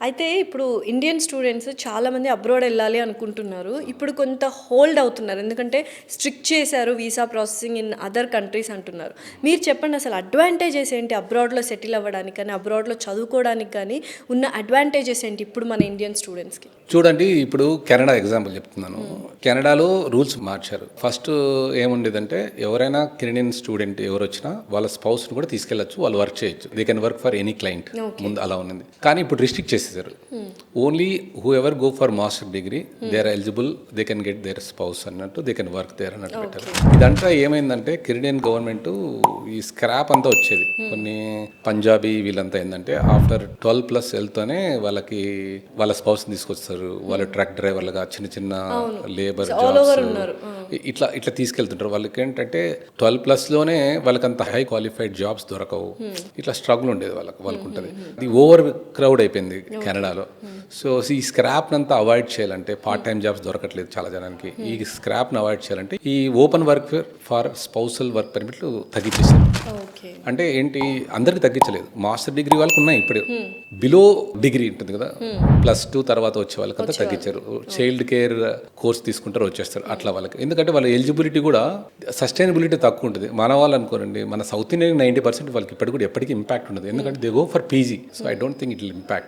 అయితే ఇప్పుడు Indian students చాలామంది అబ్రాడ్ వెళ్ళాలి అనుకుంటున్నారు. ఇప్పుడు కొంత హోల్డ్ అవుతున్నారు. ఎందుకంటే స్ట్రిక్ట్ చేశారు visa processing in other countries అంటున్నారు. మీరు చెప్పండి అసలు అడ్వాంటేజెస్ ఏంటి అబ్రాడ్లో సెటిల్ అవ్వడానికి కానీ, అబ్రాడ్లో చదువుకోవడానికి కానీ ఉన్న అడ్వాంటేజెస్ ఏంటి ఇప్పుడు మన ఇండియన్ స్టూడెంట్స్కి? చూడండి, ఇప్పుడు కెనడా ఎగ్జాంపుల్ చెప్తున్నాను. కెనడాలో రూల్స్ మార్చారు. ఫస్ట్ ఏముండేదంటే ఎవరైనా కెనడియన్ స్టూడెంట్ ఎవరు వచ్చినా వాళ్ళ స్పౌస్ని కూడా తీసుకెళ్లొచ్చు, వాళ్ళు వర్క్ చేయొచ్చు. They can work for any client. ముందు అలా ఉన్నది. కానీ ఇప్పుడు రిస్ట్రిక్ట్ చేసేసారు. Only whoever go for master degree they are eligible, they can get their spouse అన్నట్టు, దే కెన్ వర్క్ దేర్ అన్నట్టు పెట్టారు. ఇదంతా ఏమైందంటే కెనడియన్ గవర్నమెంట్ ఈ స్క్రాప్ అంతా వచ్చేది. కొన్ని పంజాబీ వీళ్ళంతా ఏంటంటే ఆఫ్టర్ 12+ వెళ్తూనే వాళ్ళకి వాళ్ళ స్పౌస్ని తీసుకొస్తారు. వాళ్ళు ట్రక్ డ్రైవర్లుగా చిన్న చిన్న లేబర్ జాబ్స్ ఇట్లా ఇట్లా తీసుకెళ్తుంటారు. వాళ్ళకి ఏంటంటే 12+లోనే వాళ్ళకంత హై క్వాలిఫైడ్ జాబ్స్ దొరకవు. ఇట్లా స్ట్రగుల్ ఉండేది వాళ్ళకు ఉంటుంది. ఇది ఓవర్ క్రౌడ్ అయిపోయింది కెనడాలో. సో ఈ స్క్రాప్ అంతా అవాయిడ్ చేయాలంటే, పార్ట్ టైం జాబ్స్ దొరకట్లేదు చాలా జనానికి. ఈ స్క్రాప్ను అవాయిడ్ చేయాలంటే ఈ open work for spousal work పర్మిట్లు తగ్గించేశారు. అంటే ఏంటి, అందరికి తగ్గించలేదు. మాస్టర్ డిగ్రీ వాళ్ళకి ఉన్నాయి ఇప్పుడు. బిలో డిగ్రీ ఉంటుంది కదా, +2 తర్వాత వచ్చే వాళ్ళకంతా తగ్గించారు. చైల్డ్ కేర్ కోర్స్ తీసుకుంటారు, వచ్చేస్తారు అట్లా వాళ్ళకి. ఎందుకంటే వాళ్ళ ఎలిజిబిలిటీ కూడా సస్టైనబిలిటీ తక్కువ ఉంటుంది. మన వాళ్ళు అనుకోరండి, మన సౌత్ ఇండియన్ 90% వాళ్ళకి ఇప్పటికి కూడా ఎప్పటికీ ఇంపాక్ట్ ఉండదు. ఎందుకంటే they go for PG. So I don't think it will impact.